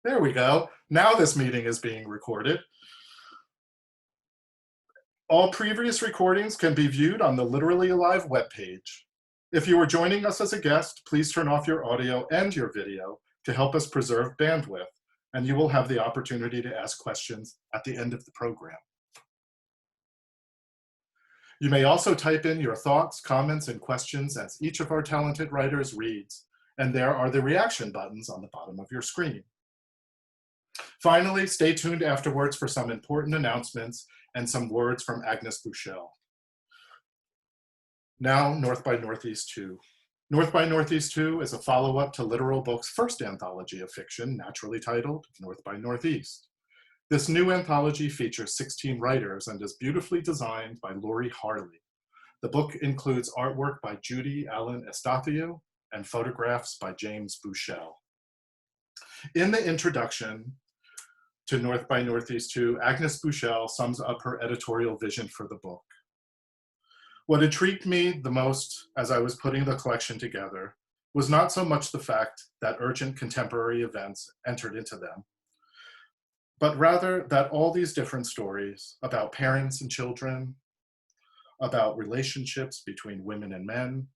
There we go. Now this meeting is being recorded. All previous recordings can be viewed on the Literally Alive webpage. If you are joining us as a guest, please turn off your audio and your video to help us preserve bandwidth, and you will have the opportunity to ask questions at the end of the program. You may also type in your thoughts, comments, and questions as each of our talented writers reads, and there are the reaction buttons on the bottom of your screen. Finally, stay tuned afterwards for some important announcements and some words from Agnes Buchel. Now, North by Northeast 2. North by Northeast 2 is a follow-up to Littoral Books' first anthology of fiction, naturally titled North by Northeast. This new anthology features 16 writers and is beautifully designed by Lori Harley. The book includes artwork by Judy Allen Estathio and photographs by James Buchel. In the introduction to North by Northeast 2, Agnes Buchel sums up her editorial vision for the book. What intrigued me the most as I was putting the collection together was not so much the fact that urgent contemporary events entered into them, but rather that all these different stories about parents and children, about relationships between women and men,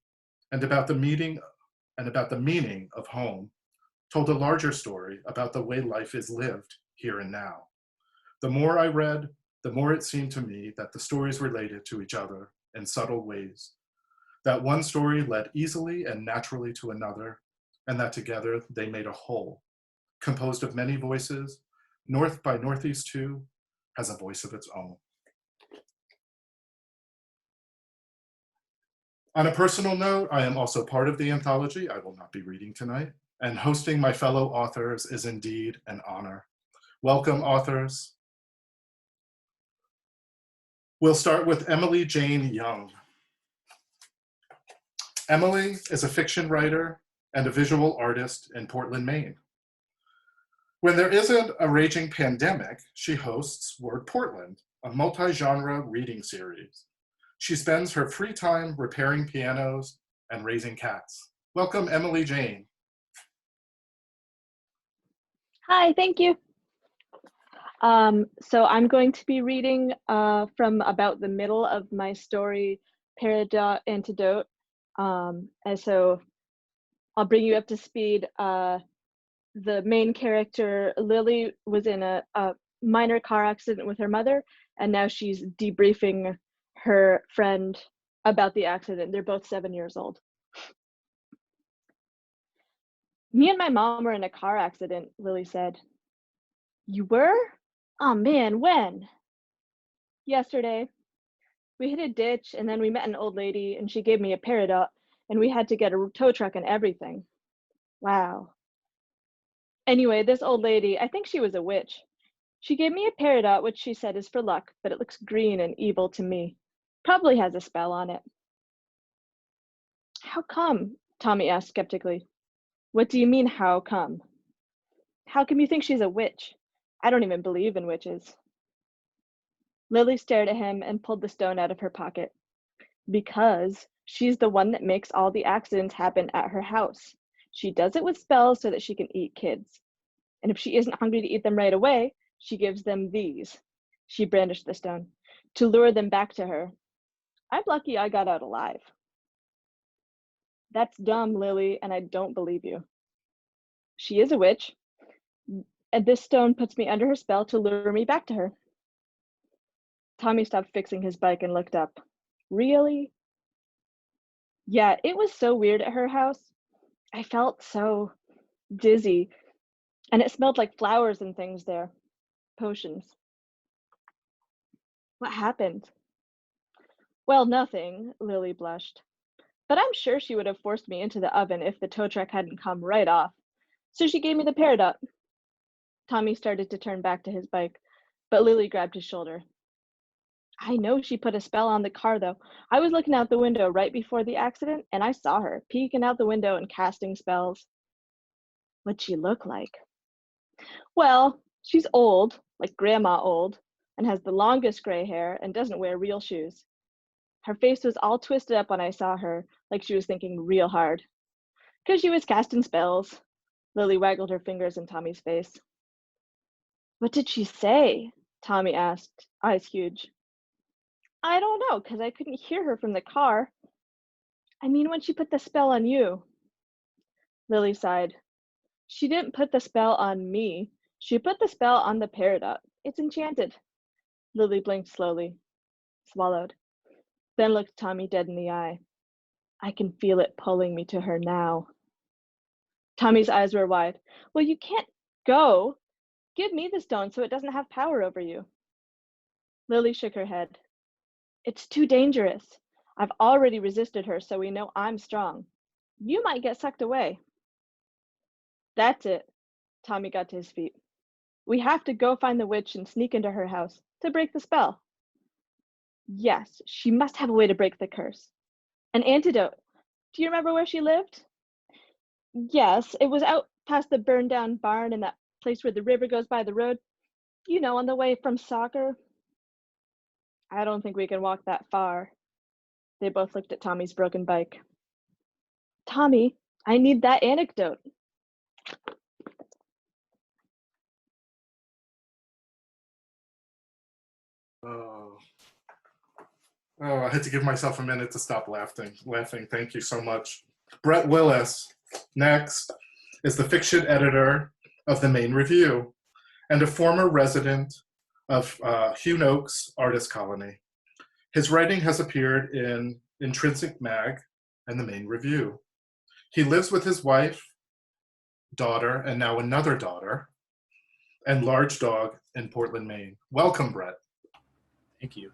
and about the meaning of home told a larger story about the way life is lived here and now. The more I read, the more it seemed to me that the stories related to each other in subtle ways, that one story led easily and naturally to another, and that together they made a whole. Composed of many voices, North by Northeast 2 has a voice of its own. On a personal note, I am also part of the anthology I will not be reading tonight, and hosting my fellow authors is indeed an honor. Welcome, authors. We'll start with Emily Jane Young. Emily is a fiction writer and a visual artist in Portland, Maine. When there isn't a raging pandemic, she hosts Word Portland, a multi-genre reading series. She spends her free time repairing pianos and raising cats. Welcome, Emily Jane. Hi, thank you. So I'm going to be reading from about the middle of my story, Peridot Antidote. And so I'll bring you up to speed. The main character, Lily, was in a minor car accident with her mother, and now she's debriefing her friend about the accident. They're both 7 years old. Me and my mom were in a car accident, Lily said. You were? Oh man, when? Yesterday. We hit a ditch and then we met an old lady and she gave me a peridot and we had to get a tow truck and everything. Wow. Anyway, this old lady, I think she was a witch. She gave me a peridot, which she said is for luck, but it looks green and evil to me. Probably has a spell on it. How come? Tommy asked skeptically. What do you mean, how come? How come you think she's a witch? I don't even believe in witches. Lily stared at him and pulled the stone out of her pocket. Because she's the one that makes all the accidents happen at her house. She does it with spells so that she can eat kids. And if she isn't hungry to eat them right away, she gives them these. She brandished the stone to lure them back to her. I'm lucky I got out alive. That's dumb, Lily, and I don't believe you. She is a witch, and this stone puts me under her spell to lure me back to her. Tommy stopped fixing his bike and looked up. Really? Yeah, it was so weird at her house. I felt so dizzy, and it smelled like flowers and things there. Potions. What happened? Well, nothing, Lily blushed. But I'm sure she would have forced me into the oven if the tow truck hadn't come right off. So she gave me the peridot. Tommy started to turn back to his bike, but Lily grabbed his shoulder. I know she put a spell on the car, though. I was looking out the window right before the accident, and I saw her peeking out the window and casting spells. What'd she look like? Well, she's old, like grandma old, and has the longest gray hair and doesn't wear real shoes. Her face was all twisted up when I saw her, like she was thinking real hard. 'Cause she was casting spells. Lily waggled her fingers in Tommy's face. What did she say? Tommy asked, eyes huge. I don't know, 'cause I couldn't hear her from the car. I mean, when she put the spell on you. Lily sighed. She didn't put the spell on me. She put the spell on the peridot. It's enchanted. Lily blinked slowly, swallowed, then looked Tommy dead in the eye. I can feel it pulling me to her now. Tommy's eyes were wide. Well, you can't go. Give me the stone so it doesn't have power over you. Lily shook her head. It's too dangerous. I've already resisted her, so we know I'm strong. You might get sucked away. That's it. Tommy got to his feet. We have to go find the witch and sneak into her house to break the spell. Yes, she must have a way to break the curse. An antidote. Do you remember where she lived? Yes, it was out past the burned down barn in that place where the river goes by the road. You know, on the way from soccer. I don't think we can walk that far. They both looked at Tommy's broken bike. Tommy, I need that anecdote. Oh. Oh, I had to give myself a minute to stop laughing. Thank you so much. Brett Willis, next, is the fiction editor of the Maine Review and a former resident of Hune Oaks Artist Colony. His writing has appeared in Intrinsic Mag and the Maine Review. He lives with his wife, daughter, and now another daughter, and large dog in Portland, Maine. Welcome, Brett. Thank you.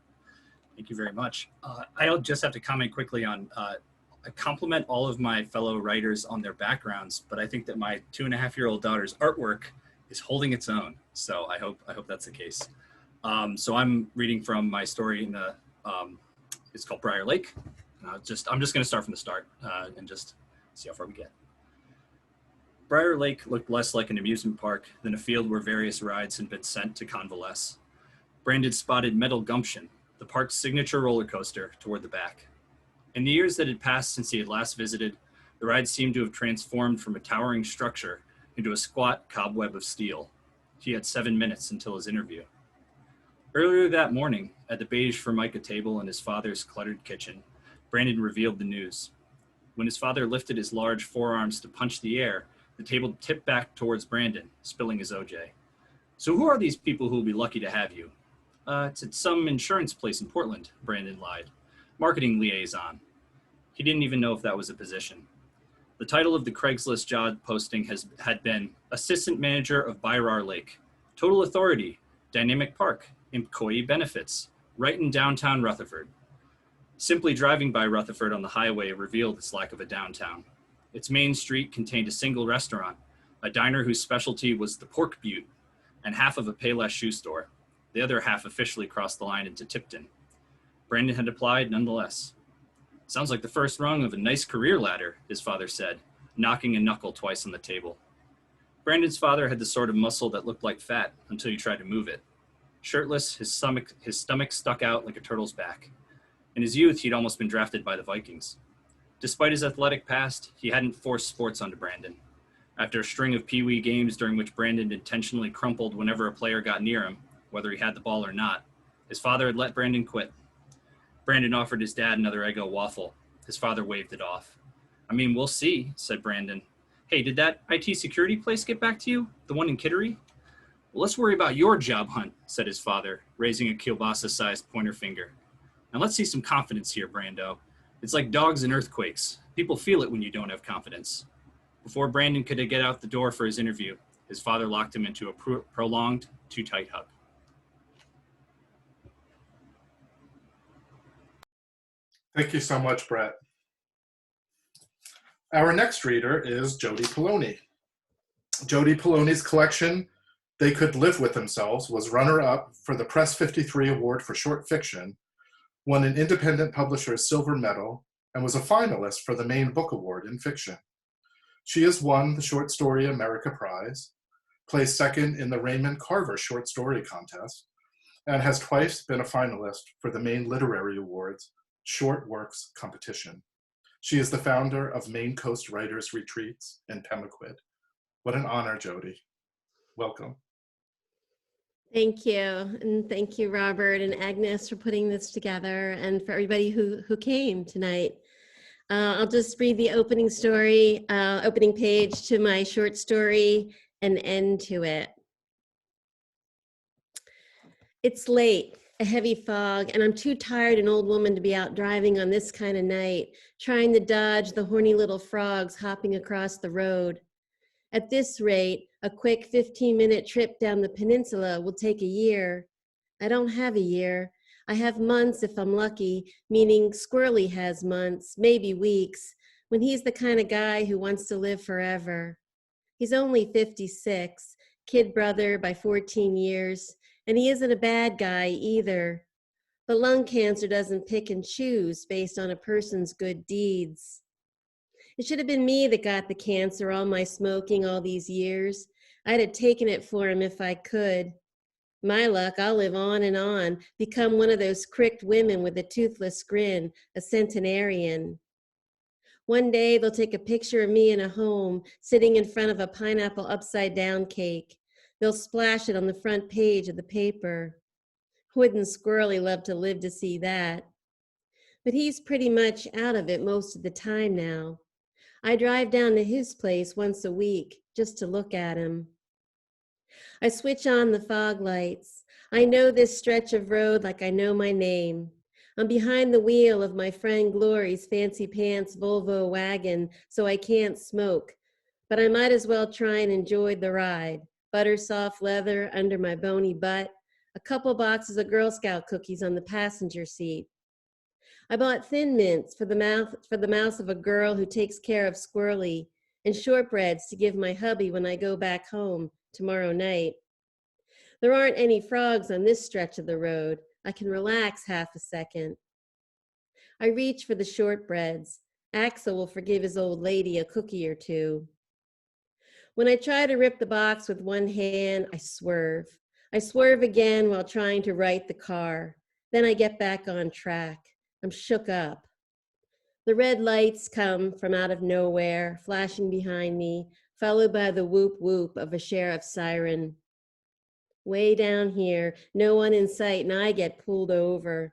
Thank you very much. I'll just have to comment quickly on, I compliment all of my fellow writers on their backgrounds, but I think that my 2.5-year-old daughter's artwork is holding its own. So I hope that's the case. So I'm reading from my story in the, it's called Briar Lake. I'm just going to start from the start and just see how far we get. Briar Lake looked less like an amusement park than a field where various rides had been sent to convalesce. Brandon spotted Metal Gumption, the park's signature roller coaster, toward the back. In the years that had passed since he had last visited, the ride seemed to have transformed from a towering structure into a squat cobweb of steel. He had 7 minutes until his interview. Earlier that morning, at the beige Formica table in his father's cluttered kitchen, Brandon revealed the news. When his father lifted his large forearms to punch the air, the table tipped back towards Brandon, spilling his OJ. So who are these people who will be lucky to have you? It's at some insurance place in Portland, Brandon lied. Marketing liaison. He didn't even know if that was a position. The title of the Craigslist job posting had been Assistant Manager of Briar Lake. Total authority, dynamic park, employee benefits, right in downtown Rutherford. Simply driving by Rutherford on the highway revealed its lack of a downtown. Its main street contained a single restaurant, a diner whose specialty was the pork butte, and half of a Payless shoe store. The other half officially crossed the line into Tipton. Brandon had applied nonetheless. Sounds like the first rung of a nice career ladder, his father said, knocking a knuckle twice on the table. Brandon's father had the sort of muscle that looked like fat until you tried to move it. Shirtless, his stomach stuck out like a turtle's back. In his youth, he'd almost been drafted by the Vikings. Despite his athletic past, he hadn't forced sports onto Brandon. After a string of Pee-wee games during which Brandon intentionally crumpled whenever a player got near him, whether he had the ball or not, his father had let Brandon quit. Brandon offered his dad another Eggo waffle. His father waved it off. I mean, we'll see, said Brandon. Hey, did that IT security place get back to you? The one in Kittery? Well, let's worry about your job hunt, said his father, raising a kielbasa-sized pointer finger. Now let's see some confidence here, Brando. It's like dogs and earthquakes. People feel it when you don't have confidence. Before Brandon could get out the door for his interview, his father locked him into a prolonged, too-tight hug. Thank you so much, Brett. Our next reader is Jodi Paloni. Jodi Paloni's collection, They Could Live With Themselves, was runner-up for the Press 53 Award for Short Fiction, won an independent publisher's silver medal, and was a finalist for the Maine Book Award in fiction. She has won the Short Story America Prize, placed second in the Raymond Carver Short Story Contest, and has twice been a finalist for the Maine Literary Awards Short Works Competition. She is the founder of Maine Coast Writers Retreats in Pemaquid. What an honor, Jodi. Welcome. Thank you. And thank you, Robert and Agnes, for putting this together and for everybody who came tonight. I'll just read the opening story, opening page to my short story and end to it. It's late, a heavy fog, and I'm too tired an old woman to be out driving on this kind of night, trying to dodge the horny little frogs hopping across the road. At this rate, a quick 15-minute trip down the peninsula will take a year. I don't have a year. I have months if I'm lucky, meaning Squirrely has months, maybe weeks, when he's the kind of guy who wants to live forever. He's only 56, kid brother by 14 years, and he isn't a bad guy either. But lung cancer doesn't pick and choose based on a person's good deeds. It should have been me that got the cancer, all my smoking all these years. I'd have taken it for him if I could. My luck, I'll live on, become one of those cricked women with a toothless grin, a centenarian. One day they'll take a picture of me in a home, sitting in front of a pineapple upside down cake. They'll splash it on the front page of the paper. Wouldn't Squirrely love to live to see that? But he's pretty much out of it most of the time now. I drive down to his place once a week just to look at him. I switch on the fog lights. I know this stretch of road like I know my name. I'm behind the wheel of my friend Glory's fancy pants Volvo wagon, so I can't smoke. But I might as well try and enjoy the ride. Butter soft leather under my bony butt, a couple boxes of Girl Scout cookies on the passenger seat. I bought Thin Mints for the mouth of a girl who takes care of Squirrely, and shortbreads to give my hubby when I go back home tomorrow night. There aren't any frogs on this stretch of the road. I can relax half a second. I reach for the shortbreads. Axel will forgive his old lady a cookie or two. When I try to rip the box with one hand, I swerve. I swerve again while trying to right the car. Then I get back on track. I'm shook up. The red lights come from out of nowhere, flashing behind me, followed by the whoop whoop of a sheriff's siren. Way down here, no one in sight, and I get pulled over.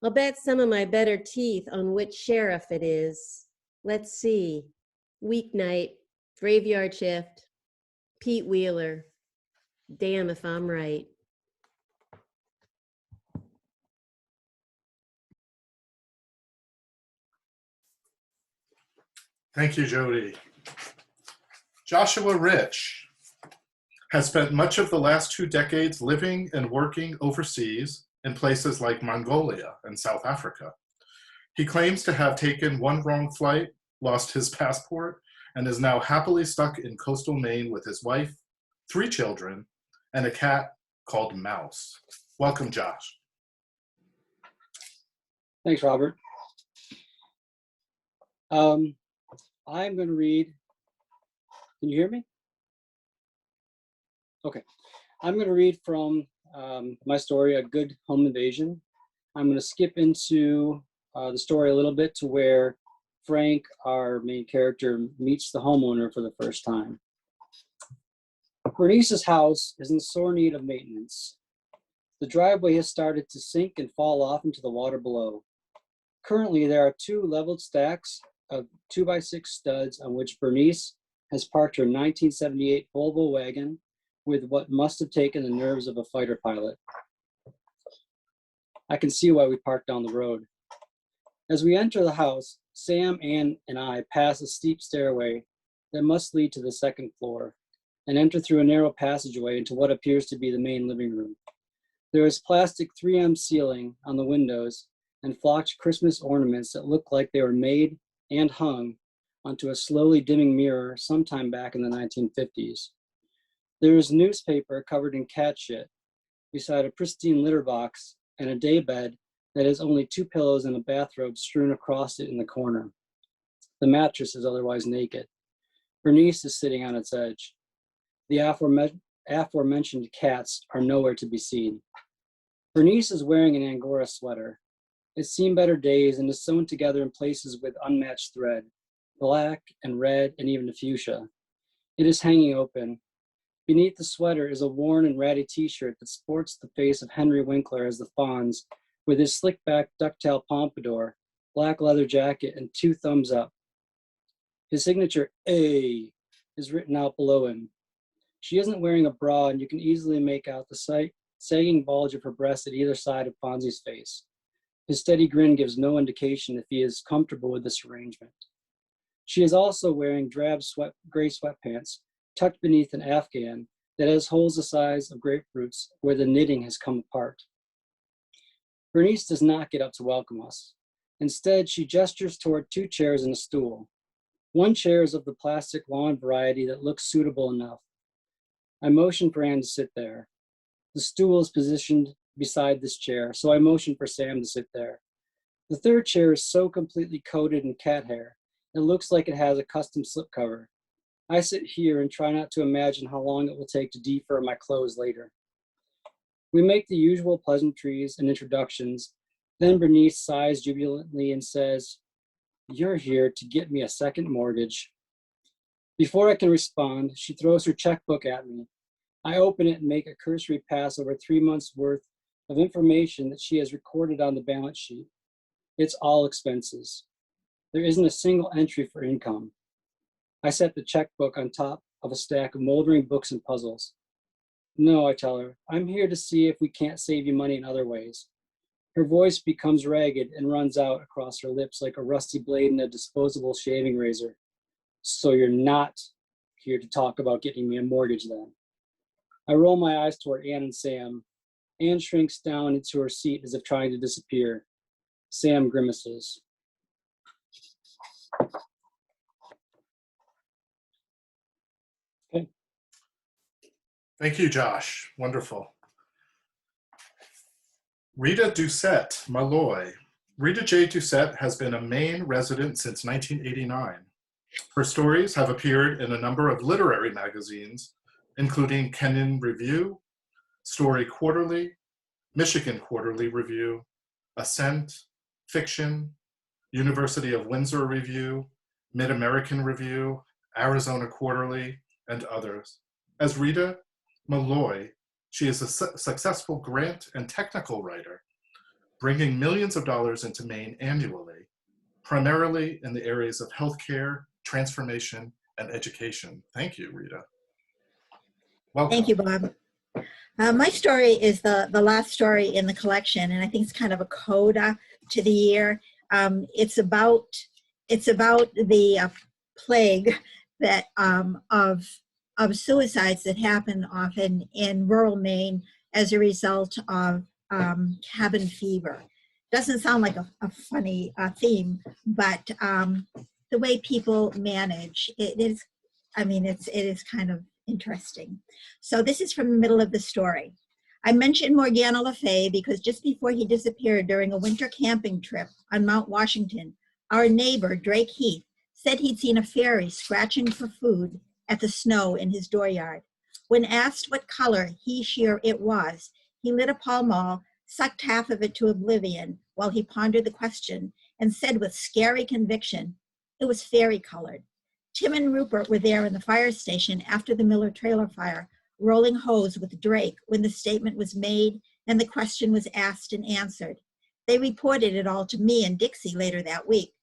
I'll bet some of my better teeth on which sheriff it is. Let's see. Weeknight, graveyard shift, Pete Wheeler. Damn if I'm right. Thank you, Jodi. Joshua Rich has spent much of the last 2 decades living and working overseas in places like Mongolia and South Africa. He claims to have taken one wrong flight, lost his passport, and is now happily stuck in coastal Maine with his wife, 3 children, and a cat called Mouse. Welcome, Josh. Thanks, Robert. I'm going to read. Can you hear me? Okay. I'm going to read from my story, A Good Home Invasion. I'm going to skip into the story a little bit to where Frank, our main character, meets the homeowner for the first time. Bernice's house is in sore need of maintenance. The driveway has started to sink and fall off into the water below. Currently, there are 2 leveled stacks of 2x6 studs on which Bernice has parked her 1978 Volvo wagon with what must have taken the nerves of a fighter pilot. I can see why we parked down the road. As we enter the house, Sam, Ann, and I pass a steep stairway that must lead to the 2nd floor and enter through a narrow passageway into what appears to be the main living room. There is plastic 3M ceiling on the windows and flocked Christmas ornaments that look like they were made and hung onto a slowly dimming mirror sometime back in the 1950s. There is newspaper covered in cat shit beside a pristine litter box and a daybed that has only 2 pillows and a bathrobe strewn across it in the corner. The mattress is otherwise naked. Bernice is sitting on its edge. The aforementioned cats are nowhere to be seen. Bernice is wearing an Angora sweater. It's seen better days and is sewn together in places with unmatched thread, black and red and even fuchsia. It is hanging open. Beneath the sweater is a worn and ratty t-shirt that sports the face of Henry Winkler as the Fonz, with his slick-back ducktail pompadour, black leather jacket, and 2 thumbs up. His signature A is written out below him. She isn't wearing a bra, and you can easily make out the sagging bulge of her breast at either side of Fonzie's face. His steady grin gives no indication if he is comfortable with this arrangement. She is also wearing drab gray sweatpants, tucked beneath an afghan that has holes the size of grapefruits where the knitting has come apart. Bernice does not get up to welcome us. Instead, she gestures toward 2 chairs and a stool. One chair is of the plastic lawn variety that looks suitable enough. I motion for Anne to sit there. The stool is positioned beside this chair, so I motion for Sam to sit there. The 3rd chair is so completely coated in cat hair, it looks like it has a custom slipcover. I sit here and try not to imagine how long it will take to defur my clothes later. We make the usual pleasantries and introductions. Then Bernice sighs jubilantly and says, "You're here to get me a second mortgage." Before I can respond, she throws her checkbook at me. I open it and make a cursory pass over 3 months' worth of information that she has recorded on the balance sheet. It's all expenses. There isn't a single entry for income. I set the checkbook on top of a stack of moldering books and puzzles. "No," I tell her, "I'm here to see if we can't save you money in other ways." Her voice becomes ragged and runs out across her lips like a rusty blade in a disposable shaving razor. "So you're not here to talk about getting me a mortgage then?" I roll my eyes toward Anne and Sam. Anne shrinks down into her seat as if trying to disappear. Sam grimaces. Okay. Thank you, Josh. Wonderful. Rita Doucette, Malloy. Rita J. Doucette has been a Maine resident since 1989. Her stories have appeared in a number of literary magazines, including Kenyon Review, Story Quarterly, Michigan Quarterly Review, Ascent, Fiction, University of Windsor Review, Mid-American Review, Arizona Quarterly, and others. As Rita Malloy, she is a successful grant and technical writer, bringing millions of dollars into Maine annually, primarily in the areas of healthcare, transformation, and education. Thank you, Rita. Welcome. Thank you, Bob. My story is the last story in the collection, and I think it's kind of a coda to the year. It's about the plague that of suicides that happen often in rural Maine as a result of cabin fever. Doesn't sound like a funny theme, but the way people manage it is, it is kind of interesting. So this is from the middle of the story. I mentioned Morgana Le Fay because just before he disappeared during a winter camping trip on Mount Washington, our neighbor, Drake Heath, said he'd seen a fairy scratching for food at the snow in his dooryard. When asked what color she or it was, he lit a Pall Mall, sucked half of it to oblivion while he pondered the question, and said with scary conviction, it was fairy colored. Tim and Rupert were there in the fire station after the Miller trailer fire, rolling hose with Drake when the statement was made and the question was asked and answered. They reported it all to me and Dixie later that week.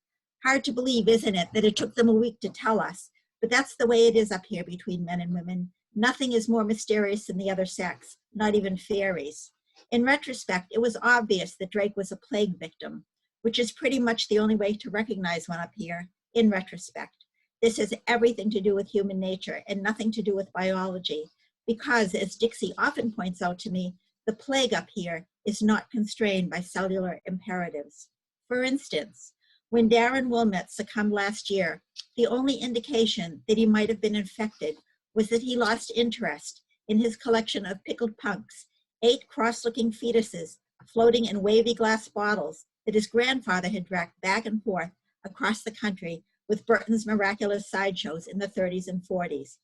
Hard to believe, isn't it, that it took them a week to tell us, but that's the way it is up here between men and women. Nothing is more mysterious than the other sex, not even fairies. In retrospect, it was obvious that Drake was a plague victim, which is pretty much the only way to recognize one up here, in retrospect. This has everything to do with human nature and nothing to do with biology, because, as Dixie often points out to me, the plague up here is not constrained by cellular imperatives. For instance, when Darren Wilmette succumbed last year, the only indication that he might have been infected was that he lost interest in his collection of pickled punks, 8 cross-looking fetuses floating in wavy glass bottles that his grandfather had dragged back and forth across the country with Burton's miraculous sideshows in the 30s and 40s.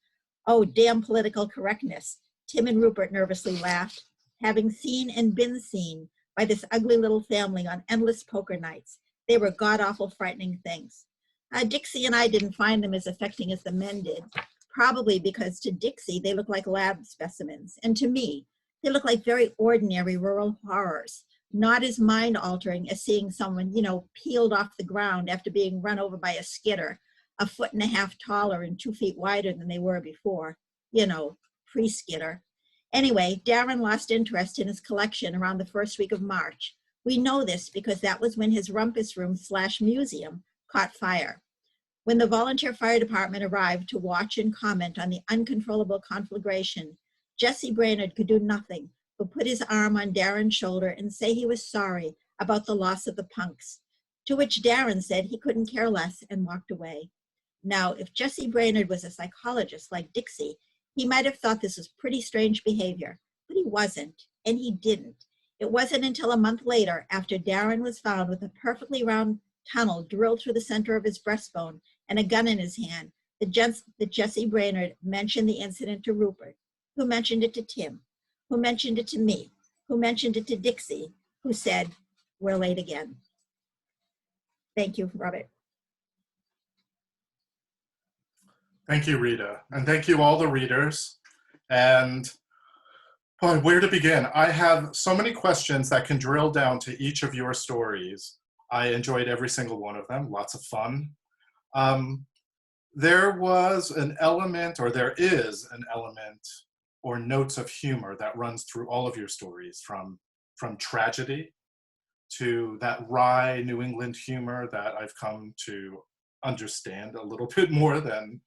Oh, damn political correctness, Tim and Rupert nervously laughed, having seen and been seen by this ugly little family on endless poker nights. They were god-awful frightening things. Dixie and I didn't find them as affecting as the men did, probably because to Dixie, they look like lab specimens. And to me, they look like very ordinary rural horrors, not as mind-altering as seeing someone, you know, peeled off the ground after being run over by a skidder, 1.5 feet taller and 2 feet wider than they were before, you know, pre-skidder. Anyway, Darren lost interest in his collection around the first week of March. We know this because that was when his rumpus room / museum caught fire. When the volunteer fire department arrived to watch and comment on the uncontrollable conflagration, Jesse Brainerd could do nothing but put his arm on Darren's shoulder and say he was sorry about the loss of the punks, to which Darren said he couldn't care less and walked away. Now, if Jesse Brainerd was a psychologist like Dixie, he might have thought this was pretty strange behavior, but he wasn't, and he didn't. It wasn't until a month later, after Darren was found with a perfectly round tunnel drilled through the center of his breastbone and a gun in his hand, that Jesse Brainerd mentioned the incident to Rupert, who mentioned it to Tim, who mentioned it to me, who mentioned it to Dixie, who said, "We're late again." Thank you, Robert. Thank you, Rita. And thank you all the readers. And boy, where to begin? I have so many questions that can drill down to each of your stories. I enjoyed every single one of them, lots of fun. There was an element, or there is an element, or notes of humor that runs through all of your stories, from tragedy to that wry New England humor that I've come to understand a little bit more than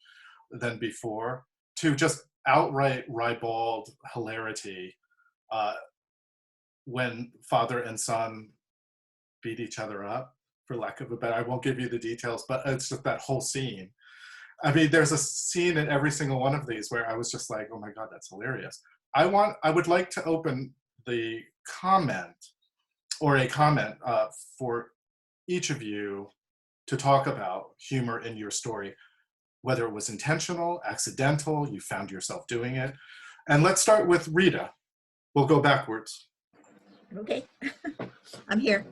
before, to just outright ribald hilarity when father and son beat each other up, for lack of a better. I won't give you the details, but it's just that whole scene. I mean, there's a scene in every single one of these where I was just like, oh my God, that's hilarious. I would like to open the comment, or a comment for each of you to talk about humor in your story, whether it was intentional, accidental, you found yourself doing it. And let's start with Rita. We'll go backwards. Okay, I'm here.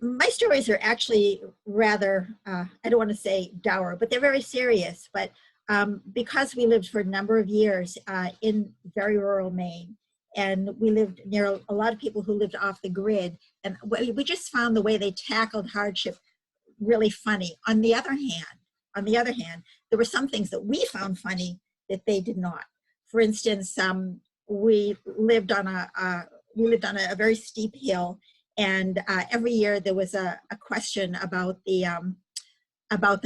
My stories are actually rather, I don't want to say dour, but they're very serious. But because we lived for a number of years in very rural Maine, and we lived near a lot of people who lived off the grid, and we just found the way they tackled hardship really funny. On the other hand, there were some things that we found funny that they did not. For instance, we lived on a very steep hill, and every year there was a question about the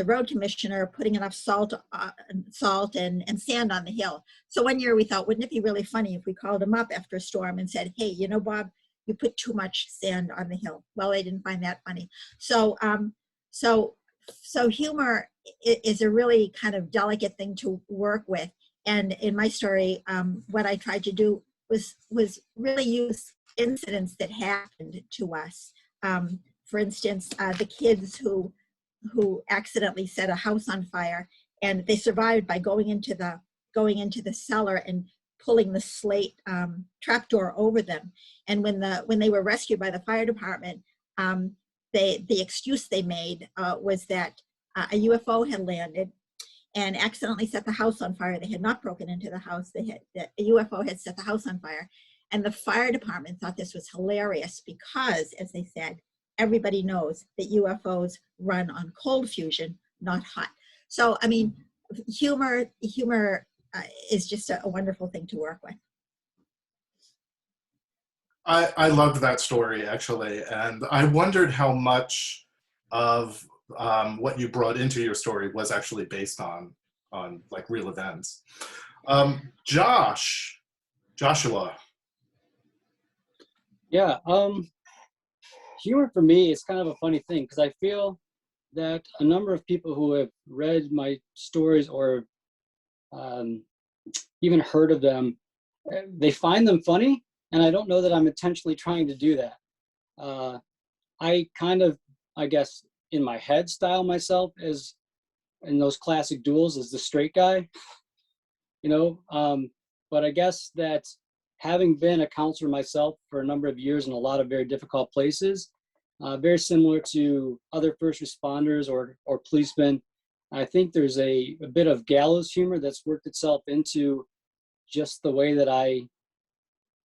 road commissioner putting enough salt and sand on the hill. So one year we thought, wouldn't it be really funny if we called him up after a storm and said, hey, you know, Bob, you put too much sand on the hill. Well, they didn't find that funny. So humor is a really kind of delicate thing to work with. And in my story, what I tried to do was really use incidents that happened to us. For instance, the kids who accidentally set a house on fire, and they survived by going into the cellar and pulling the slate trapdoor over them. And when they were rescued by the fire department, the excuse they made was that a UFO had landed and accidentally set the house on fire. They had not broken into the house. A UFO had set the house on fire. And the fire department thought this was hilarious because, as they said, everybody knows that UFOs run on cold fusion, not hot. So, I mean, humor is just a wonderful thing to work with. I loved that story, actually, and I wondered how much of what you brought into your story was actually based on like real events. Joshua. Yeah, humor for me is kind of a funny thing because I feel that a number of people who have read my stories or even heard of them, they find them funny, and I don't know that I'm intentionally trying to do that. I kind of, I guess, in my head style myself as in those classic duels as the straight guy, you know, but I guess that having been a counselor myself for a number of years in a lot of very difficult places, very similar to other first responders or policemen, I think there's a bit of gallows humor that's worked itself into just the way that I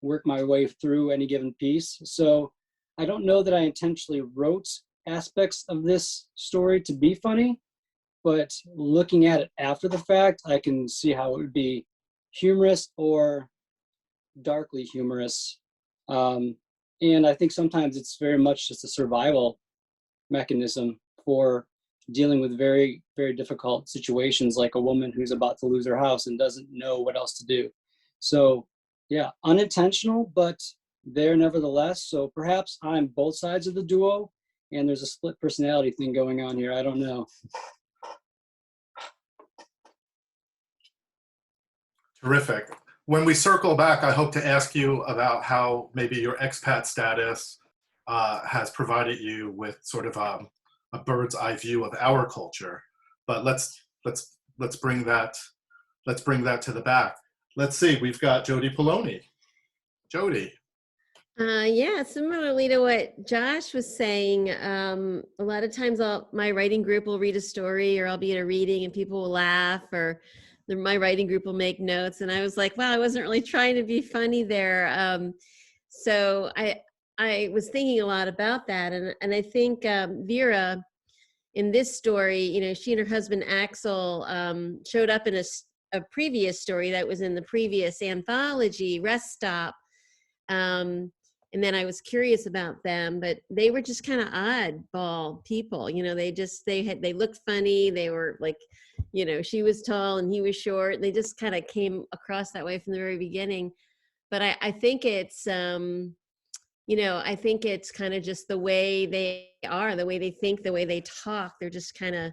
work my way through any given piece. So I don't know that I intentionally wrote aspects of this story to be funny, but looking at it after the fact, I can see how it would be humorous or darkly humorous. And I think sometimes it's very much just a survival mechanism for dealing with very, very difficult situations, like a woman who's about to lose her house and doesn't know what else to do. So yeah, unintentional, but there nevertheless. So perhaps I'm both sides of the duo and there's a split personality thing going on here. I don't know. Terrific. When we circle back, I hope to ask you about how maybe your expat status has provided you with sort of a bird's eye view of our culture. But let's bring that to the back. Let's see. We've got Jodi Paloni. Jodi. Yeah, similarly to what Josh was saying, a lot of times my writing group will read a story, or I'll be at a reading and people will laugh, or my writing group will make notes. And I was like, wow, I wasn't really trying to be funny there. So I was thinking a lot about that. And I think Vera, in this story, you know, she and her husband Axel showed up in a previous story that was in the previous anthology, Rest Stop. And then I was curious about them, but they were just kind of oddball people. You know, they looked funny. They were like, you know, she was tall and he was short. They just kind of came across that way from the very beginning. But I think it's, you know, I think it's kind of just the way they are, the way they think, the way they talk. They're just kind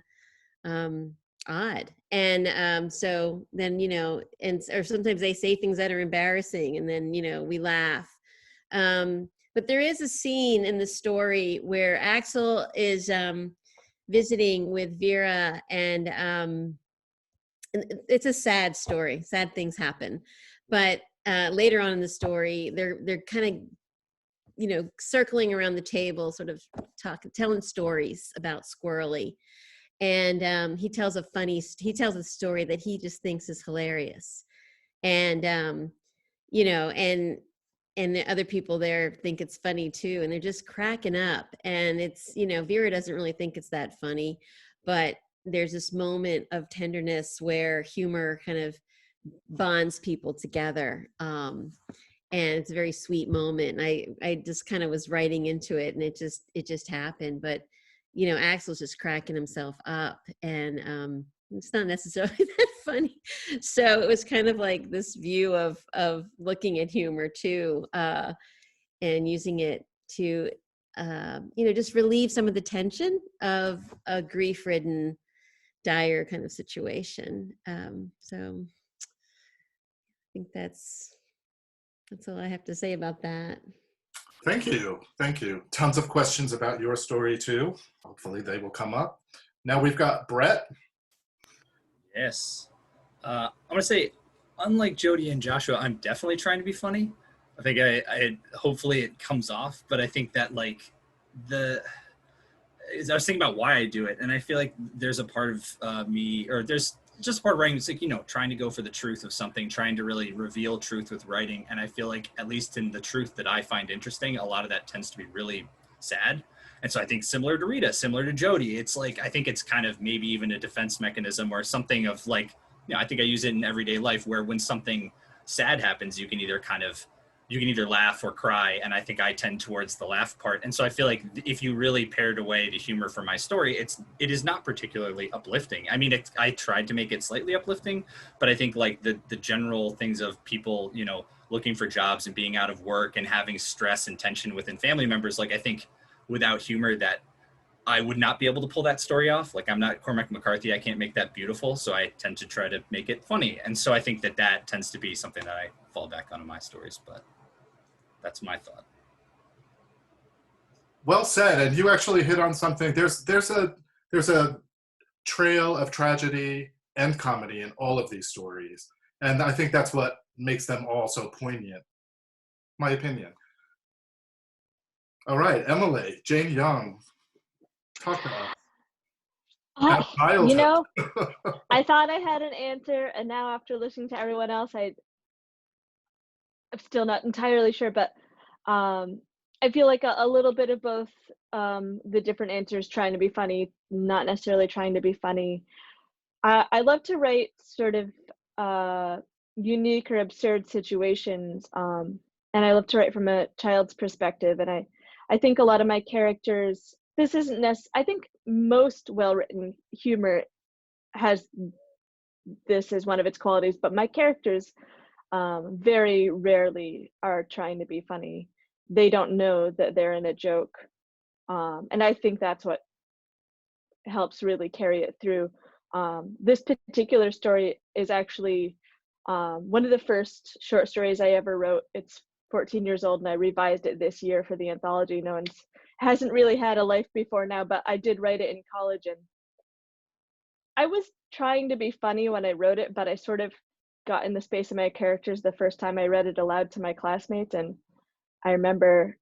of odd. And so then, you know, or sometimes they say things that are embarrassing and then, you know, we laugh. But there is a scene in the story where Axel is visiting with Vera, and it's a sad story. Sad things happen, but later on in the story, they're kind of, you know, circling around the table, sort of telling stories about Squirrely, and he tells a story that he just thinks is hilarious, and you know, and the other people there think it's funny too, and they're just cracking up. And it's, you know, Vera doesn't really think it's that funny, but there's this moment of tenderness where humor kind of bonds people together. And it's a very sweet moment. And I just kind of was writing into it, and it just happened. But, you know, Axel's just cracking himself up, and it's not necessarily that funny. So it was kind of like this view of looking at humor too, and using it to, you know, just relieve some of the tension of a grief-ridden, dire kind of situation. So I think that's all I have to say about that. Thank you. Thank you. Tons of questions about your story too. Hopefully they will come up. Now we've got Brett. Yes. I'm going to say, unlike Jodi and Joshua, I'm definitely trying to be funny. I think I hopefully it comes off, but I think that like I was thinking about why I do it, and I feel like there's a part of me, or there's just a part of writing, it's like, you know, trying to go for the truth of something, trying to really reveal truth with writing. And I feel like, at least in the truth that I find interesting, a lot of that tends to be really sad. And so I think similar to Rita, similar to Jodi, it's like, I think it's kind of maybe even a defense mechanism or something of like, you know, I think I use it in everyday life where when something sad happens, you can either laugh or cry. And I think I tend towards the laugh part. And so I feel like if you really pared away the humor for my story, it is not particularly uplifting. I mean, I tried to make it slightly uplifting, but I think like the general things of people, you know, looking for jobs and being out of work and having stress and tension within family members, like I think without humor that I would not be able to pull that story off. Like I'm not Cormac McCarthy. I can't make that beautiful. So I tend to try to make it funny. And so I think that tends to be something that I fall back on in my stories, but that's my thought. Well said. And you actually hit on something. There's a trail of tragedy and comedy in all of these stories. And I think that's what makes them all so poignant. My opinion. All right, Emily, Jane Young, talk to us. That You childhood. know, I thought I had an answer, and now after listening to everyone else, I'm still not entirely sure, but I feel like a little bit of both. The different answers trying to be funny, not necessarily trying to be funny. I love to write sort of unique or absurd situations, and I love to write from a child's perspective. And I think a lot of my characters. This isn't I think most well-written humor has this as one of its qualities, but my characters very rarely are trying to be funny. They don't know that they're in a joke, and I think that's what helps really carry it through. This particular story is actually one of the first short stories I ever wrote. It's 14 years old, and I revised it this year for the anthology. No one's hasn't really had a life before now, but I did write it in college, and I was trying to be funny when I wrote it, but I sort of got in the space of my characters the first time I read it aloud to my classmates, and I remember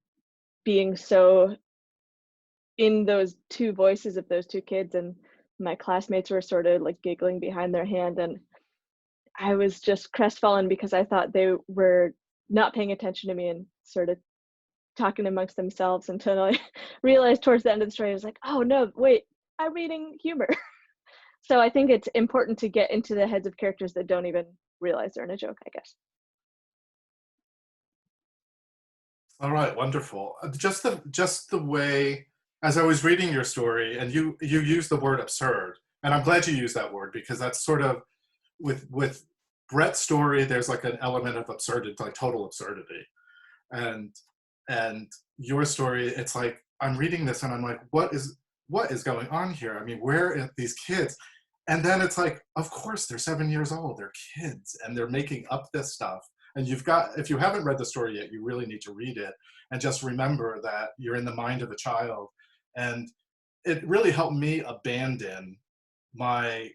being so in those two voices of those two kids, and my classmates were sort of like giggling behind their hand, and I was just crestfallen because I thought they were not paying attention to me and sort of talking amongst themselves until I realized towards the end of the story, I was like, oh no, wait, I'm reading humor. So I think it's important to get into the heads of characters that don't even realize they're in a joke, I guess. All right, wonderful. Just the way, as I was reading your story, and you used the word absurd, and I'm glad you used that word because that's sort of with Brett's story. There's like an element of absurdity, like total absurdity, and your story, it's like I'm reading this and I'm like, what is going on here? I mean, where are these kids? And then it's like, of course, they're 7 years old. They're kids, and they're making up this stuff. And if you haven't read the story yet, you really need to read it and just remember that you're in the mind of a child. And it really helped me abandon my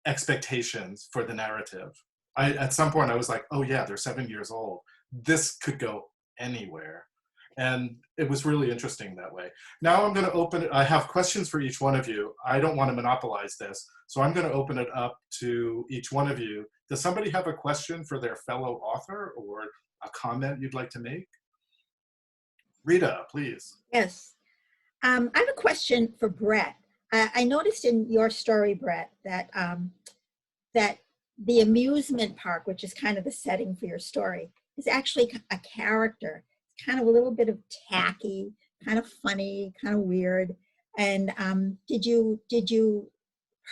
expectations for the narrative. At some point I was like, oh yeah, they're 7 years old. This could go anywhere. And it was really interesting that way. Now I'm going to open it. I have questions for each one of you. I don't want to monopolize this, so I'm going to open it up to each one of you. Does somebody have a question for their fellow author or a comment you'd like to make? Rita, please. Yes. I have a question for Brett. I noticed in your story, Brett, that that the amusement park, which is kind of the setting for your story, is actually a character. It's kind of a little bit of tacky, kind of funny, kind of weird. And did you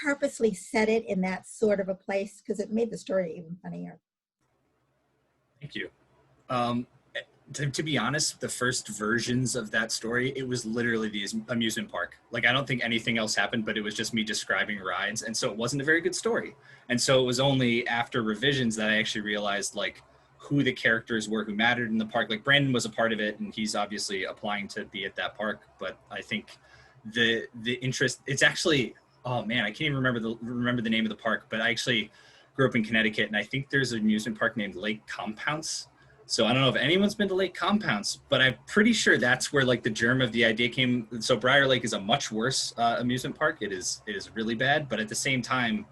purposely set it in that sort of a place? Because it made the story even funnier. Thank you. To be honest, the first versions of that story, it was literally the amusement park. Like, I don't think anything else happened, but it was just me describing rides. And so it wasn't a very good story. And so it was only after revisions that I actually realized, like, who the characters were who mattered in the park. Like, Brandon was a part of it, and he's obviously applying to be at that park. But I think the interest, it's actually, oh man, I can't even remember the name of the park, but I actually grew up in Connecticut, and I think there's an amusement park named Lake Compounce. So I don't know if anyone's been to Lake Compounce, but I'm pretty sure that's where like the germ of the idea came. So Briar Lake is a much worse amusement park. It is really bad, but at the same time,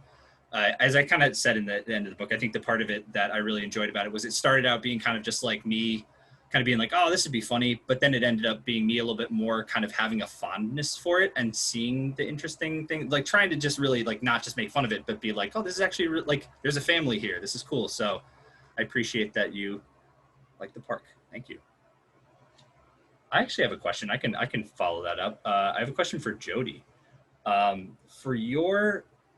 as I kind of said in the end of the book, I think the part of it that I really enjoyed about it was it started out being kind of just like me, kind of being like, oh, this would be funny, but then it ended up being me a little bit more kind of having a fondness for it and seeing the interesting thing, like trying to just really like not just make fun of it, but be like, oh, this is actually like there's a family here. This is cool. So I appreciate that you like the park. Thank you. I actually have a question. I can follow that up. I have a question for Jodi.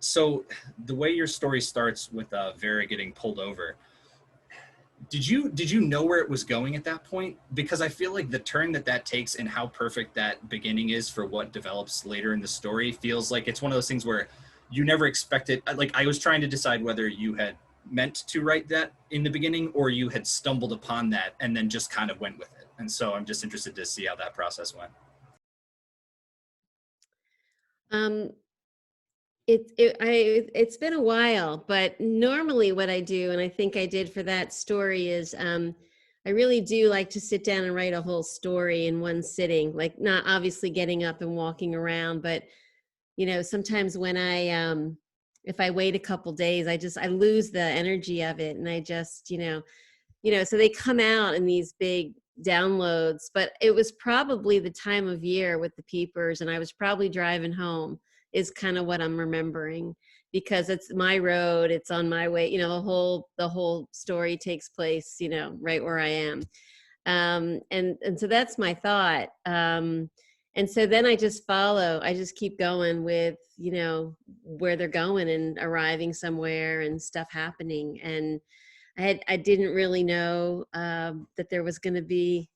So the way your story starts with Vera getting pulled over, did you know where it was going at that point? Because I feel like the turn that takes and how perfect that beginning is for what develops later in the story feels like it's one of those things where you never expected. Like, I was trying to decide whether you had meant to write that in the beginning or you had stumbled upon that and then just kind of went with it. And so I'm just interested to see how that process went. It's been a while, but normally what I do, and I think I did for that story, is I really do like to sit down and write a whole story in one sitting, like not obviously getting up and walking around, but sometimes when if I wait a couple days, I lose the energy of it. And I just, so they come out in these big downloads, but it was probably the time of year with the peepers, and I was probably driving home is kind of what I'm remembering, because it's my road, it's on my way, the whole story takes place, right where I am. And so that's my thought. And so then I just keep going with, where they're going and arriving somewhere and stuff happening. And I didn't really know that there was going to be,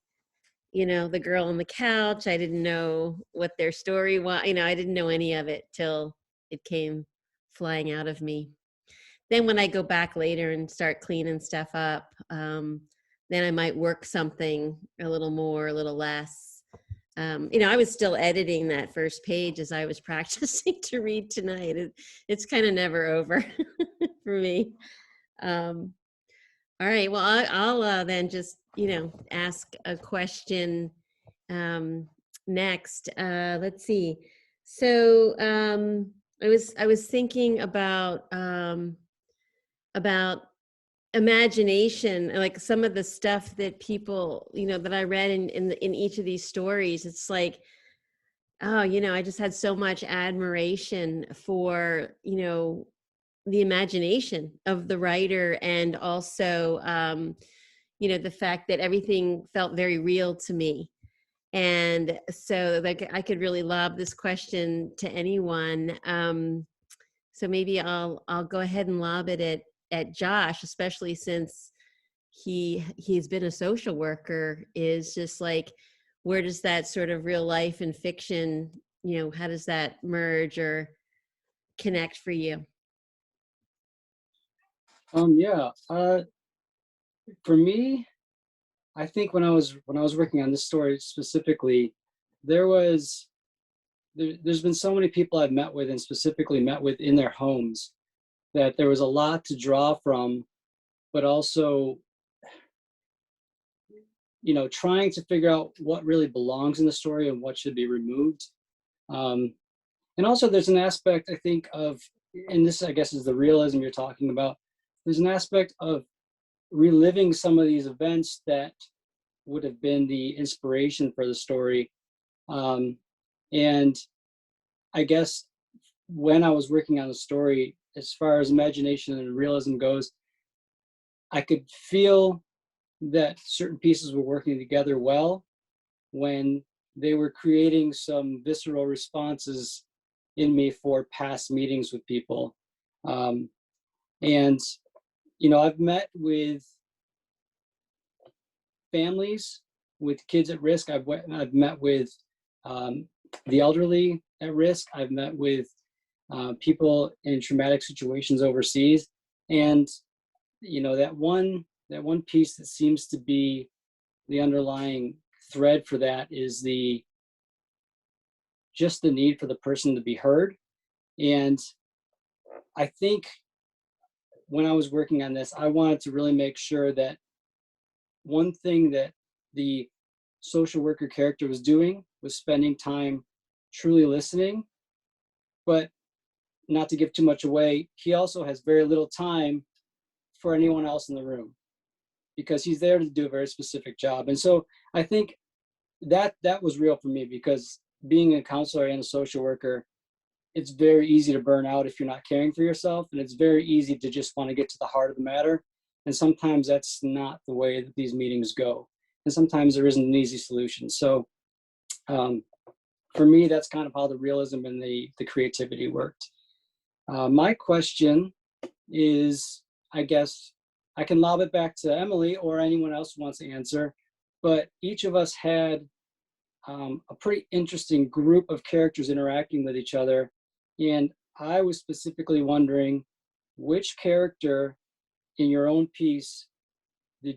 the girl on the couch. I didn't know what their story was. I didn't know any of it till it came flying out of me. Then when I go back later and start cleaning stuff up, then I might work something a little more, a little less. I was still editing that first page as I was practicing to read tonight. It's kind of never over for me. All right, well, I'll then just, ask a question next. Let's see. So I was thinking about imagination, like some of the stuff that people, that I read in each of these stories. It's like, oh, I just had so much admiration for, the imagination of the writer, and also, the fact that everything felt very real to me. And so like I could really lob this question to anyone. So maybe I'll go ahead and lob it at Josh, especially since he's been a social worker. Is just like, where does that sort of real life and fiction, how does that merge or connect for you? For me, I think when I was working on this story specifically, there's been so many people I've met with, and specifically met with in their homes, that there was a lot to draw from, but also, trying to figure out what really belongs in the story and what should be removed. And also there's an aspect, I think, of, and this I guess is the realism you're talking about, there's an aspect of reliving some of these events that would have been the inspiration for the story. And I guess when I was working on the story, as far as imagination and realism goes, I could feel that certain pieces were working together well when they were creating some visceral responses in me for past meetings with people. And I've met with families with kids at risk. I've met with the elderly at risk. I've met with people in traumatic situations overseas. And, that one piece that seems to be the underlying thread for that is just the need for the person to be heard. And I think when I was working on this, I wanted to really make sure that one thing that the social worker character was doing was spending time truly listening, but not to give too much away, he also has very little time for anyone else in the room because he's there to do a very specific job. And so I think that was real for me, because being a counselor and a social worker, it's very easy to burn out if you're not caring for yourself. And it's very easy to just want to get to the heart of the matter. And sometimes that's not the way that these meetings go. And sometimes there isn't an easy solution. So for me, that's kind of how the realism and the creativity worked. My question is, I guess I can lob it back to Emily or anyone else who wants to answer, but each of us had a pretty interesting group of characters interacting with each other. And I was specifically wondering, which character in your own piece were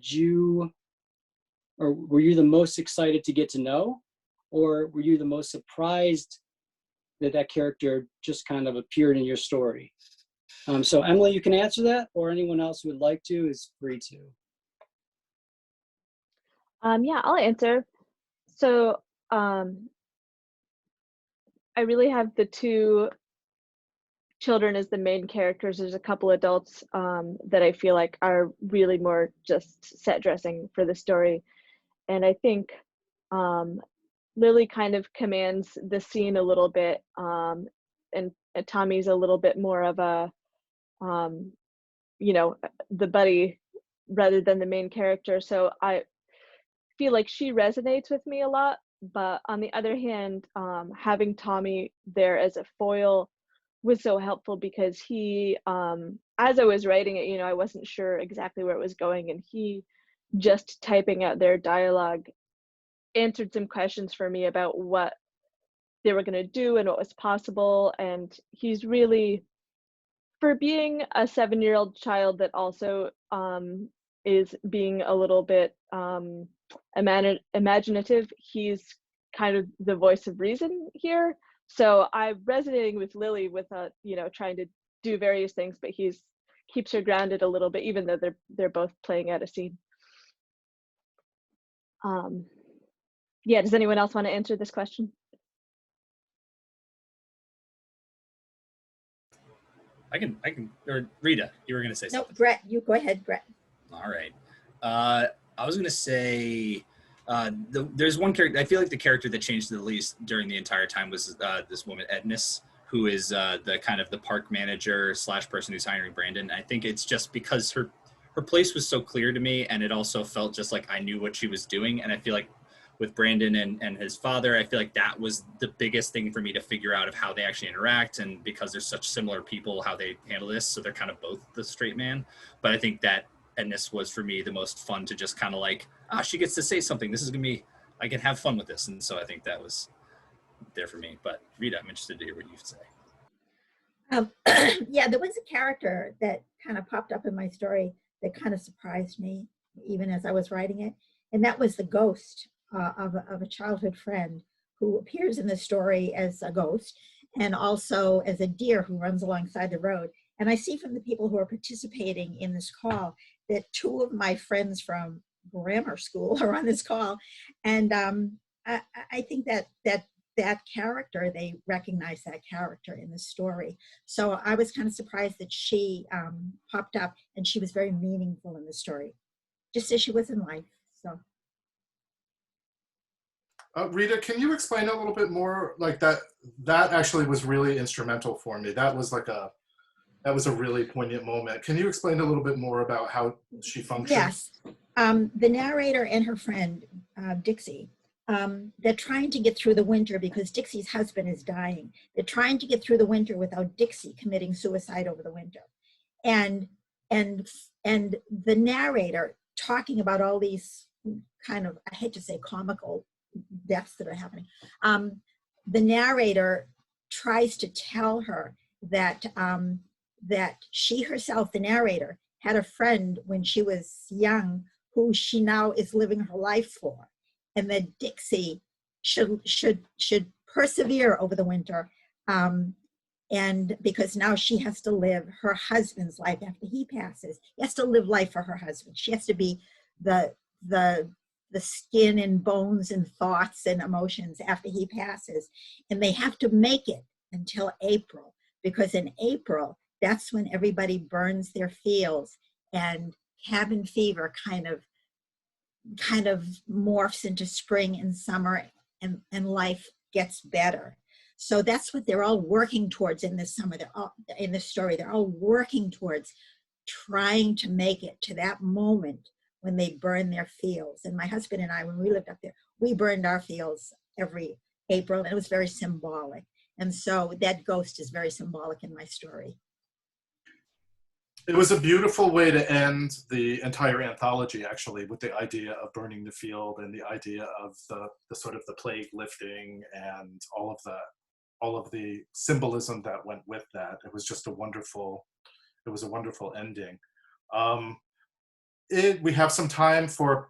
you the most excited to get to know? Or were you the most surprised that character just kind of appeared in your story? So Emily, you can answer that, or anyone else who would like to is free to. Yeah, I'll answer. So I really have the two children as the main characters. There's a couple adults that I feel like are really more just set dressing for the story. And I think Lily kind of commands the scene a little bit, and Tommy's a little bit more of a, the buddy rather than the main character. So I feel like she resonates with me a lot. But on the other hand, having Tommy there as a foil was so helpful because he, as I was writing it, I wasn't sure exactly where it was going, and he just typing out their dialogue answered some questions for me about what they were going to do and what was possible. And he's really, for being a 7-year-old child that also is being a little bit imaginative, he's kind of the voice of reason here. So I'm resonating with Lily with trying to do various things, but he's keeps her grounded a little bit, even though they're both playing out a scene. Yeah, does anyone else want to answer this question? I can, or Rita, you were going to say No, something. Brett, you go ahead, Brett. All right. I was going to say, there's one character, I feel like the character that changed the least during the entire time was this woman, Ednis, who is the kind of the park manager / person who's hiring Brandon. I think it's just because her place was so clear to me, and it also felt just like I knew what she was doing. And I feel like with Brandon and his father, I feel like that was the biggest thing for me to figure out of how they actually interact, and because they're such similar people, how they handle this. So they're kind of both the straight man. But I think that Ednis was for me the most fun to just kind of like, she gets to say something. This is going to be, I can have fun with this. And so I think that was there for me. But Rita, I'm interested to hear what you say. Yeah, there was a character that kind of popped up in my story that kind of surprised me, even as I was writing it. And that was the ghost of a childhood friend who appears in the story as a ghost and also as a deer who runs alongside the road. And I see from the people who are participating in this call that 2 of my friends from grammar school are on this call. And I think that character, they recognize that character in the story. So I was kind of surprised that she popped up, and she was very meaningful in the story, just as she was in life. So. Rita, can you explain a little bit more? Like that actually was really instrumental for me. That was a really poignant moment. Can you explain a little bit more about how she functions? Yes. The narrator and her friend, Dixie, they're trying to get through the winter because Dixie's husband is dying. They're trying to get through the winter without Dixie committing suicide over the winter. And the narrator talking about all these kind of, I hate to say comical deaths that are happening. The narrator tries to tell her that she herself, the narrator, had a friend when she was young who she now is living her life for, and that Dixie should persevere over the winter, and because now she has to live her husband's life after he passes. She has to live life for her husband. She has to be the skin and bones and thoughts and emotions after he passes, and they have to make it until April, because in April, that's when everybody burns their fields and cabin fever kind of morphs into spring and summer, and life gets better. So that's what they're all working towards in this summer. They're all in this story. They're all working towards trying to make it to that moment when they burn their fields. And my husband and I, when we lived up there, we burned our fields every April, and it was very symbolic. And so that ghost is very symbolic in my story. It was a beautiful way to end the entire anthology, actually, with the idea of burning the field and the idea of the sort of the plague lifting and all of the symbolism that went with that. It was just a wonderful ending. We have some time for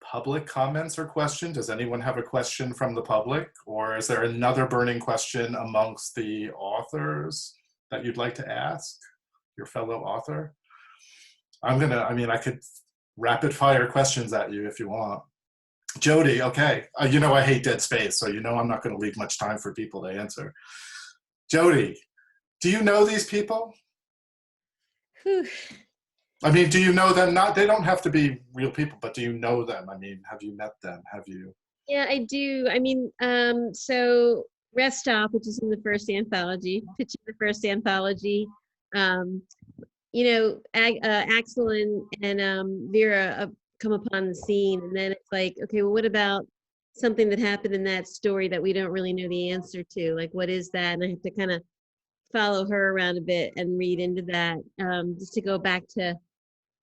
public comments or questions. Does anyone have a question from the public, or is there another burning question amongst the authors that you'd like to ask your fellow author? I could rapid fire questions at you if you want. Jodi, okay. You know I hate dead space, so you know I'm not going to leave much time for people to answer. Jodi, do you know these people? Whew. I mean, do you know them? Not, they don't have to be real people, but do you know them? I mean, have you met them? Have you? Yeah, I do. I mean, so Rest Stop, which is in the first anthology, pitching the first anthology. Um, Axel and Vera come upon the scene, and then it's like, okay, well, what about something that happened in that story that we don't really know the answer to? Like, what is that? And I have to kind of follow her around a bit and read into that. Just to go back to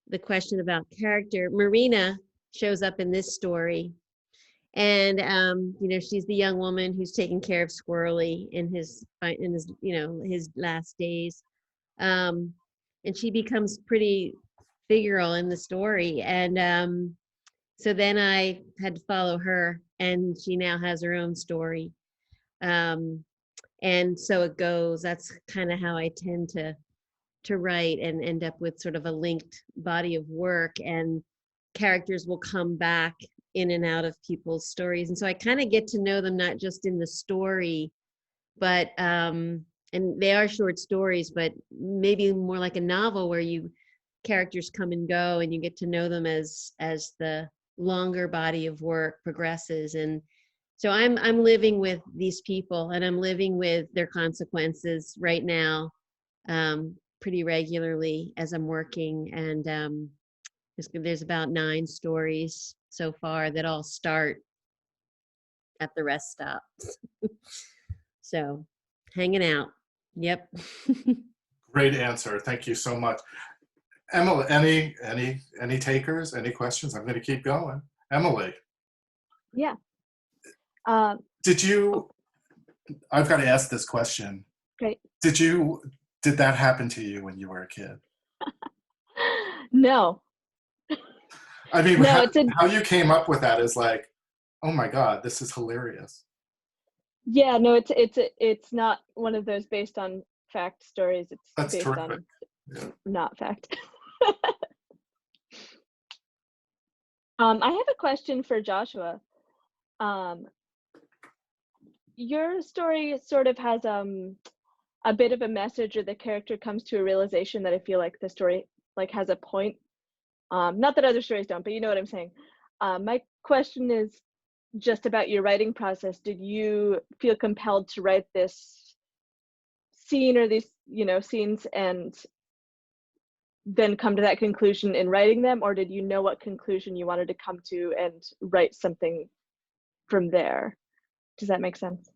the question about character, Marina shows up in this story, and she's the young woman who's taking care of Squirrely in his his last days. And she becomes pretty figural in the story. And so then I had to follow her, and she now has her own story. And so it goes. That's kind of how I tend to write and end up with sort of a linked body of work, and characters will come back in and out of people's stories. And so I kind of get to know them, not just in the story, but and they are short stories, but maybe more like a novel where characters come and go, and you get to know them as the longer body of work progresses. And so I'm living with these people, and I'm living with their consequences right now, pretty regularly as I'm working. And there's about 9 stories so far that all start at the rest stops. So hanging out. Yep. Great answer. Thank you so much. Emily, any takers, any questions? I'm going to keep going. Emily. Yeah. I've got to ask this question. Great. Did that happen to you when you were a kid? No. I mean, No, how you came up with that is like, oh my God, this is hilarious. Yeah, no, it's not one of those based on fact stories. It's That's based terrific. on not fact. I have a question for Joshua. Your story sort of has a bit of a message, or the character comes to a realization that I feel like the story like has a point. Not that other stories don't, but you know what I'm saying. My question is just about your writing process. Did you feel compelled to write this scene or these, scenes, and then come to that conclusion in writing them, or did you know what conclusion you wanted to come to and write something from there? Does that make sense?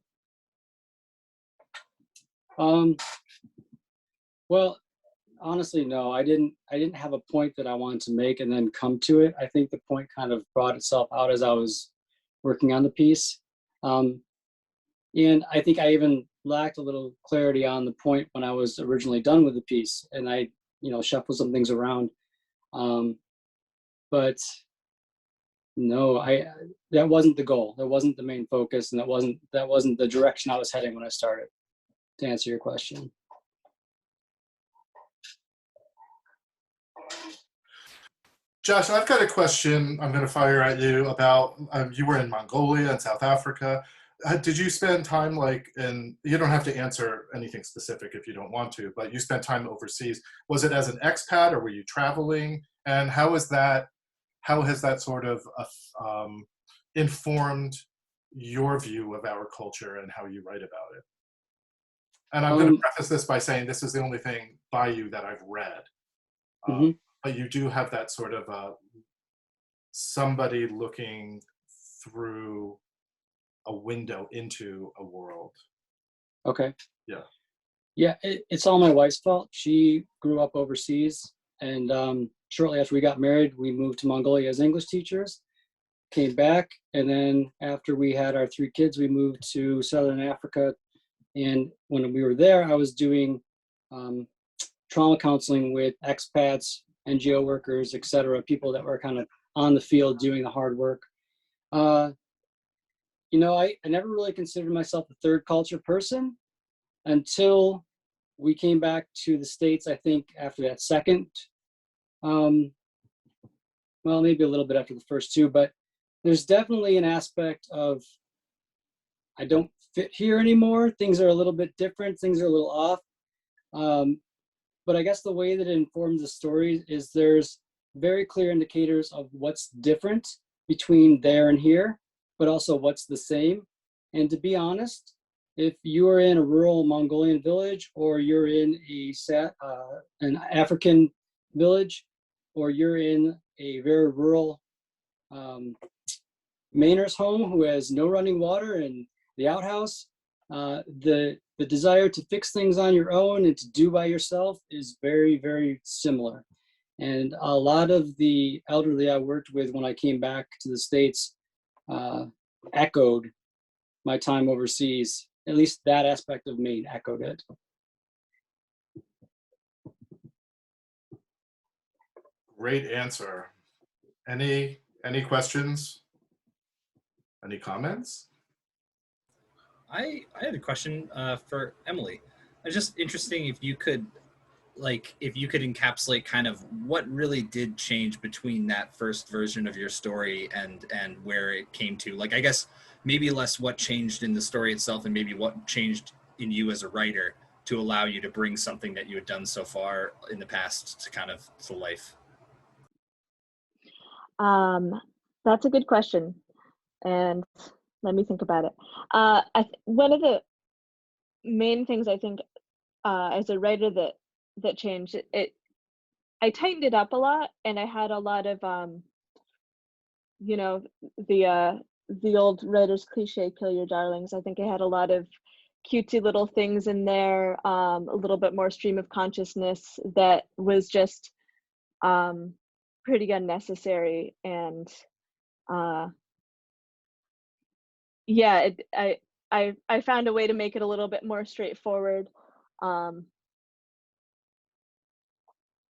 Well, honestly, no, I didn't have a point that I wanted to make and then come to it. I think the point kind of brought itself out as I was working on the piece. And I think I even lacked a little clarity on the point when I was originally done with the piece, and I, shuffled some things around. But no, that wasn't the goal. That wasn't the main focus, and that wasn't the direction I was heading when I started, to answer your question. Josh, I've got a question I'm going to fire at you about, you were in Mongolia and South Africa. Did you spend time you don't have to answer anything specific if you don't want to, but you spent time overseas. Was it as an expat, or were you traveling? And how has that sort of informed your view of our culture and how you write about it? And I'm going to preface this by saying this is the only thing by you that I've read. But you do have that sort of somebody looking through a window into a world. Okay. Yeah. Yeah, it's all my wife's fault. She grew up overseas, and shortly after we got married, we moved to Mongolia as English teachers, came back, and then after we had our 3 kids, we moved to Southern Africa. And when we were there, I was doing trauma counseling with expats, NGO workers, etc., people that were kind of on the field doing the hard work. I never really considered myself a third culture person until we came back to the States, I think, after that second, well, maybe a little bit after the first 2, but there's definitely an aspect of, I don't fit here anymore. Things are a little bit different. Things are a little off. But I guess the way that it informs the story is there's very clear indicators of what's different between there and here, but also what's the same. And to be honest, if you are in a rural Mongolian village, or you're in an African village, or you're in a very rural Mainer's home who has no running water and the outhouse, the desire to fix things on your own and to do by yourself is very, very similar. And a lot of the elderly I worked with when I came back to the States echoed my time overseas. At least that aspect of Maine echoed it. Great answer. Any questions? Any comments? I had a question for Emily. It's just interesting if you could encapsulate kind of what really did change between that first version of your story and where it came to. Like, I guess maybe less what changed in the story itself and maybe what changed in you as a writer to allow you to bring something that you had done so far in the past to kind of to life. That's a good question, and let me think about it. One of the main things I think as a writer that changed I tightened it up a lot, and I had a lot of the old writer's cliche, kill your darlings. I think I had a lot of cutesy little things in there, a little bit more stream of consciousness that was just pretty unnecessary. And I found a way to make it a little bit more straightforward.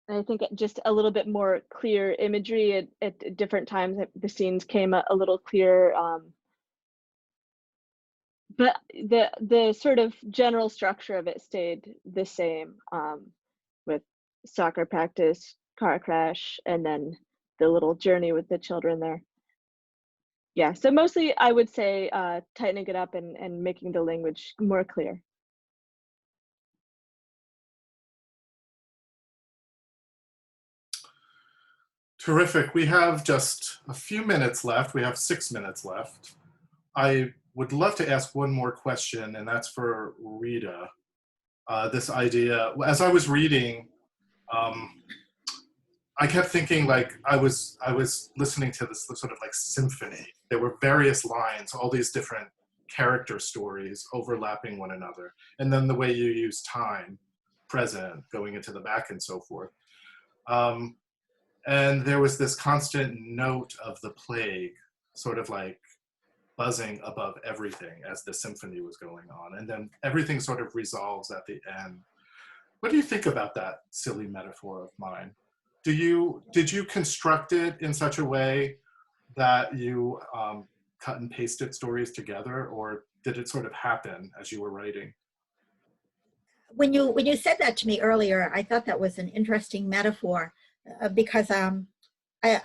And I think just a little bit more clear imagery at different times. The scenes came a little clearer. But the sort of general structure of it stayed the same, with soccer practice, car crash, and then the little journey with the children there. Yeah, so mostly I would say tightening it up and making the language more clear. Terrific. We have just a few minutes left. We have 6 minutes left. I would love to ask one more question, and that's for Rita. This idea, as I was reading, I kept thinking like I was listening to this sort of like symphony. There were various lines, all these different character stories overlapping one another. And then the way you use time, present, going into the back and so forth. And there was this constant note of the plague, sort of like buzzing above everything as the symphony was going on. And then everything sort of resolves at the end. What do you think about that silly metaphor of mine? Did you construct it in such a way that you cut and pasted stories together, or did it sort of happen as you were writing? When you said that to me earlier, I thought that was an interesting metaphor, because I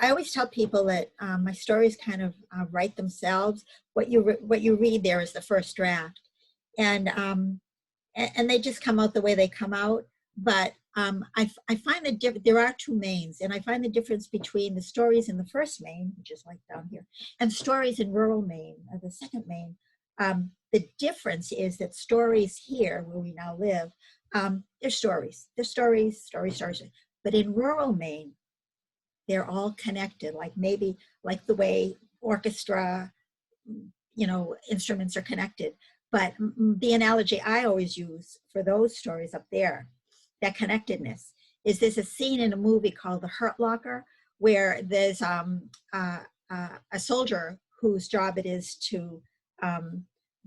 always tell people that my stories kind of write themselves. What you read there is the first draft, and they just come out the way they come out. But I find that there are two mains, and I find the difference between the stories in the first main, which is like down here, and stories in rural Maine, the second main. The difference is that stories here, where we now live, they're stories. They're stories. But in rural Maine, they're all connected, like maybe like the way orchestra, instruments are connected. But the analogy I always use for those stories up there, that connectedness, is there's a scene in a movie called The Hurt Locker where there's a soldier whose job it is to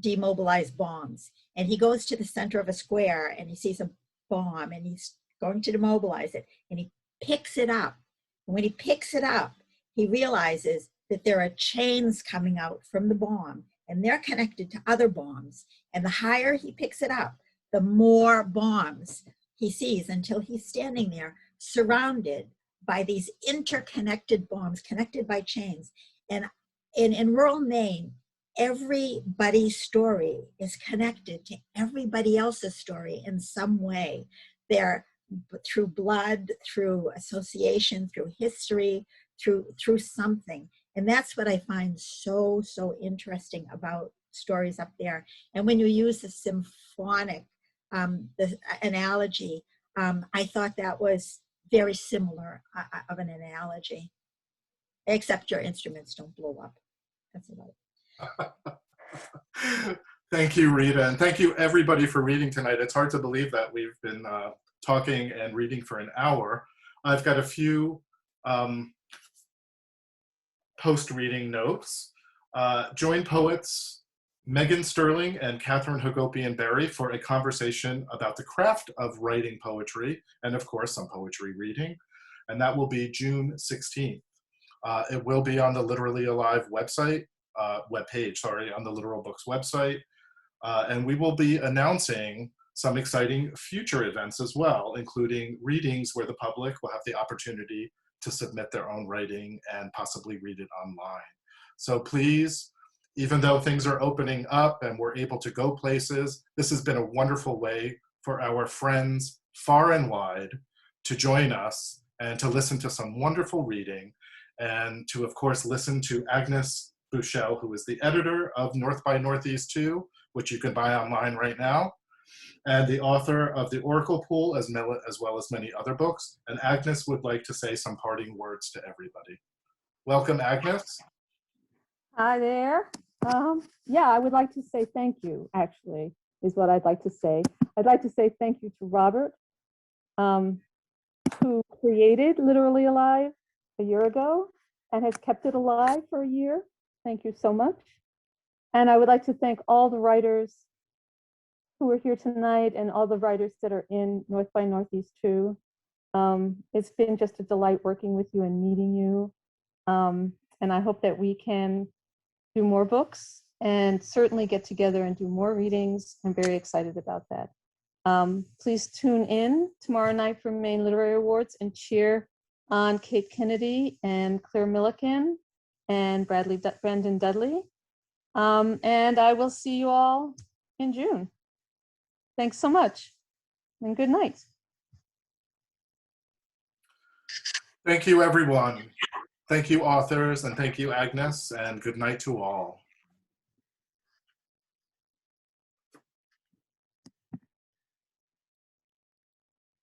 demobilize bombs. And he goes to the center of a square and he sees a bomb and he's going to demobilize it, and he picks it up. And when he picks it up, he realizes that there are chains coming out from the bomb, and they're connected to other bombs. And the higher he picks it up, the more bombs he sees, until he's standing there surrounded by these interconnected bombs, connected by chains. And in rural Maine, everybody's story is connected to everybody else's story in some way. They're through blood, through association, through history, through something. And that's what I find so interesting about stories up there. And when you use the symphonic the analogy, I thought that was very similar of an analogy, except your instruments don't blow up. That's about it. Thank you, Rita, and thank you everybody for reading tonight. It's hard to believe that we've been talking and reading for an hour. I've got a few post-reading notes. Join poets Megan Sterling and Catherine Hagopian Berry for a conversation about the craft of writing poetry, and of course some poetry reading, and that will be June 16th. It will be on the Littorally Alive website, webpage, sorry, on the Littoral Books website. And we will be announcing some exciting future events as well, including readings where the public will have the opportunity to submit their own writing and possibly read it online. So please, even though things are opening up and we're able to go places, this has been a wonderful way for our friends far and wide to join us and to listen to some wonderful reading, and to, of course, listen to Agnes Buchel, who is the editor of North by Northeast 2, which you can buy online right now, and the author of The Oracle Pool, as well as many other books. And Agnes would like to say some parting words to everybody. Welcome, Agnes. Hi there. Yeah, I would like to say thank you, actually, is what I'd like to say. I'd like to say thank you to Robert, who created Littorally Alive a year ago and has kept it alive for a year. Thank you so much. And I would like to thank all the writers who are here tonight and all the writers that are in North by Northeast 2. It's been just a delight working with you and meeting you. And I hope that we can do more books and certainly get together and do more readings. I'm very excited about that. Please tune in tomorrow night for Maine Literary Awards and cheer on Kate Kennedy and Claire Milliken and Brandon Dudley. And I will see you all in June. Thanks so much and good night. Thank you, everyone. Thank you, authors, and thank you, Agnes, and good night to all.